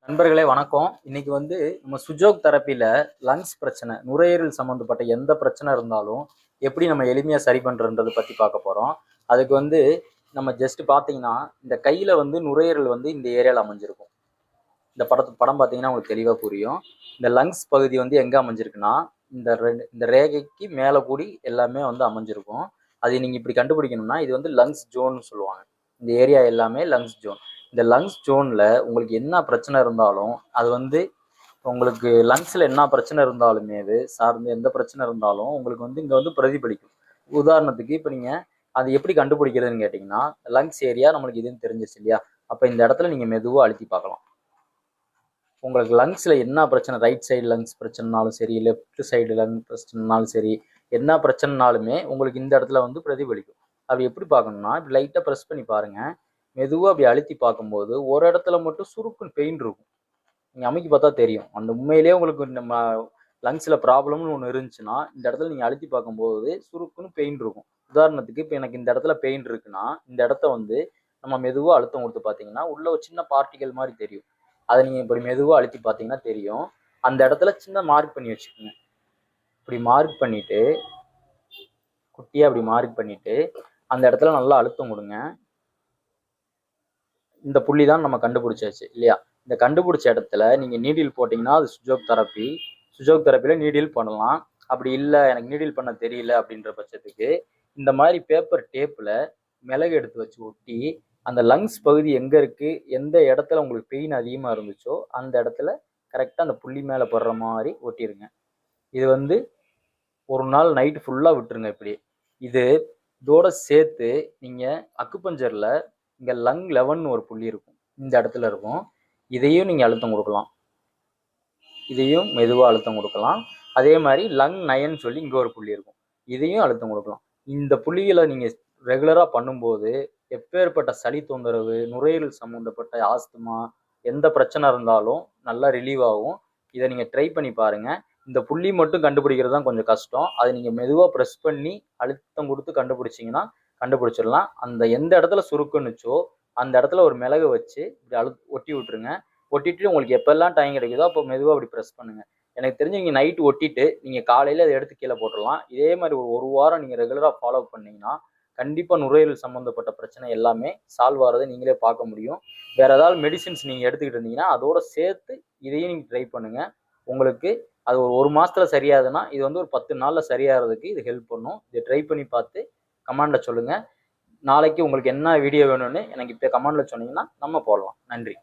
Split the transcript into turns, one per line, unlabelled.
நண்பர்களே வணக்கம். இன்னைக்கு நம்ம சுஜோக் தெரப்பில லங்ஸ் பிரச்சனை, நுரையீரல் சம்மந்தப்பட்ட எந்த பிரச்சனை இருந்தாலும் எப்படி நம்ம எளிமையா சரி பண்றதுன்றதை பத்தி பார்க்க போறோம். அதுக்கு நம்ம ஜஸ்ட் பார்த்தீங்கன்னா, இந்த கையில நுரையீரல் இந்த ஏரியால அமைஞ்சிருக்கும். இந்த படம் பார்த்தீங்கன்னா உங்களுக்கு தெளிவா புரியும். இந்த லங்ஸ் பகுதி எங்க அமைஞ்சிருக்குன்னா, இந்த ரேகைக்கு மேலே கூடி எல்லாமே அமைஞ்சிருக்கும். அதை நீங்க இப்படி கண்டுபிடிக்கணும்னா, இது லங்ஸ் ஜோன்னு சொல்லுவாங்க. இந்த ஏரியா எல்லாமே லங்ஸ் ஜோன். இந்த லங்ஸ் ஜோன்ல உங்களுக்கு என்ன பிரச்சனை இருந்தாலும் அது உங்களுக்கு லங்ஸ்ல என்ன பிரச்சனை இருந்தாலுமே அது சார்ந்து எந்த பிரச்சனை இருந்தாலும் உங்களுக்கு இங்க பிரதிபலிக்கும். உதாரணத்துக்கு இப்போ நீங்க அது எப்படி கண்டுபிடிக்கிறதுன்னு கேட்டீங்கன்னா, லங்ஸ் ஏரியா நம்மளுக்கு இதுன்னு தெரிஞ்சிருச்சு இல்லையா? அப்ப இந்த இடத்துல நீங்க மெதுவா அழுத்தி பார்க்கலாம். உங்களுக்கு லங்ஸ்ல என்ன பிரச்சனை, ரைட் சைடு லங்ஸ் பிரச்சனைனாலும் சரி, லெஃப்ட் சைடு லங்ஸ் பிரச்சனைனாலும் சரி, என்ன பிரச்சனைனாலுமே உங்களுக்கு இந்த இடத்துல பிரதிபலிக்கும். அப்படி எப்படி பார்க்கணும்னா, இப்படி லைட்டா ப்ரெஸ் பண்ணி பாருங்க. மெதுவாக அப்படி அழுத்தி பார்க்கும்போது ஒரு இடத்துல மட்டும் சுருக்குன்னு பெயின் இருக்கும். நீங்கள் அமைக்கி பார்த்தா தெரியும். அந்த உண்மையிலேயே உங்களுக்கு நம்ம லங்ஸில் ப்ராப்ளம்னு ஒன்று இருந்துச்சுன்னா, இந்த இடத்துல நீங்கள் அழுத்தி பார்க்கும்போது சுருக்குன்னு பெயின் இருக்கும். உதாரணத்துக்கு இப்போ எனக்கு இந்த இடத்துல பெயின் இருக்குன்னா, இந்த இடத்த நம்ம மெதுவாக அழுத்தம் கொடுத்து பார்த்தீங்கன்னா உள்ள ஒரு சின்ன பார்ட்டிகல் மாதிரி தெரியும். அதை நீங்கள் இப்படி மெதுவாக அழுத்தி பார்த்தீங்கன்னா தெரியும். அந்த இடத்துல சின்ன மார்க் பண்ணி வச்சுக்கோங்க. இப்படி மார்க் பண்ணிட்டு குட்டியாக அப்படி மார்க் பண்ணிட்டு அந்த இடத்துல நல்லா அழுத்தம் கொடுங்க. இந்த புள்ளி தான் நம்ம கண்டுபிடிச்சாச்சு இல்லையா? இந்த கண்டுபிடிச்ச இடத்துல நீங்கள் நீடில் போட்டிங்கன்னா அது சுஜோக் தெரப்பி. சுஜோக் தெரப்பியில் நீடில் பண்ணலாம். அப்படி இல்லை எனக்கு நீடில் பண்ண தெரியல அப்படின்ற பட்சத்துக்கு இந்த மாதிரி பேப்பர் டேப்பில் மிளகு எடுத்து வச்சு ஒட்டி அந்த லங்ஸ் பகுதி எங்கே இருக்குது, எந்த இடத்துல உங்களுக்கு பெயின் அதிகமாக இருந்துச்சோ அந்த இடத்துல கரெக்டாக அந்த புள்ளி மேலே படுற மாதிரி ஒட்டிடுங்க. இது ஒரு நாள் நைட்டு ஃபுல்லாக விட்டுருங்க. இப்படி இதோட சேர்த்து நீங்கள் அக்குபஞ்சரில் இங்கே லங் 11 ஒரு புள்ளி இருக்கும், இந்த இடத்துல இருக்கும். இதையும் நீங்கள் அழுத்தம் கொடுக்கலாம். இதையும் மெதுவாக அழுத்தம் கொடுக்கலாம். அதே மாதிரி லங் 9 சொல்லி இங்கே ஒரு புள்ளி இருக்கும், இதையும் அழுத்தம் கொடுக்கலாம். இந்த புள்ளிகளை நீங்கள் ரெகுலராக பண்ணும்போது எப்பேற்பட்ட சளி தொந்தரவு, நுரையீரல் சம்மந்தப்பட்ட ஆஸ்துமா எந்த பிரச்சனை இருந்தாலும் நல்லா ரிலீவ் ஆகும். இதை நீங்கள் ட்ரை பண்ணி பாருங்கள். இந்த புள்ளி மட்டும் கண்டுபிடிக்கிறது தான் கொஞ்சம் கஷ்டம். அதை நீங்கள் மெதுவாக ப்ரெஸ் பண்ணி அழுத்தம் கொடுத்து கண்டுபிடிச்சிங்கன்னா கண்டுபிடிச்சிடலாம். அந்த எந்த இடத்துல சுருக்குன்னுச்சோ அந்த இடத்துல ஒரு மிளகு வச்சு இப்படி ஒட்டி விட்டுருங்க. ஒட்டிட்டு உங்களுக்கு எப்பெல்லாம் டைம் கிடைக்குதோ அப்போ மெதுவாக அப்படி ப்ரெஸ் பண்ணுங்க. எனக்கு தெரிஞ்சு நீங்கள் நைட்டு ஒட்டிட்டு நீங்கள் காலையில் அதை எடுத்து கீழே போட்டுடலாம். இதே மாதிரி ஒரு வாரம் நீங்கள் ரெகுலராக ஃபாலோ பண்ணீங்கன்னா கண்டிப்பாக நுரையீரல் சம்மந்தப்பட்ட பிரச்சனை எல்லாமே சால்வ் ஆகிறதை நீங்களே பார்க்க முடியும். வேற ஏதாவது மெடிசின்ஸ் நீங்கள் எடுத்துக்கிட்டு இருந்தீங்கன்னா அதோட சேர்த்து இதையும் நீங்கள் ட்ரை பண்ணுங்க. உங்களுக்கு அது ஒரு மாசத்துல சரியாகுதுன்னா இது ஒரு 10 நாள்ல சரியாகிறதுக்கு இது ஹெல்ப் பண்ணும். இதை ட்ரை பண்ணி பார்த்து கமெண்ட்ல சொல்லுங்க. நாளைக்கு உங்களுக்கு என்ன வீடியோ வேணும்னு எனக்கு இப்போ கமெண்ட்ல சொன்னீங்கன்னா நம்ம போடலாம். நன்றி.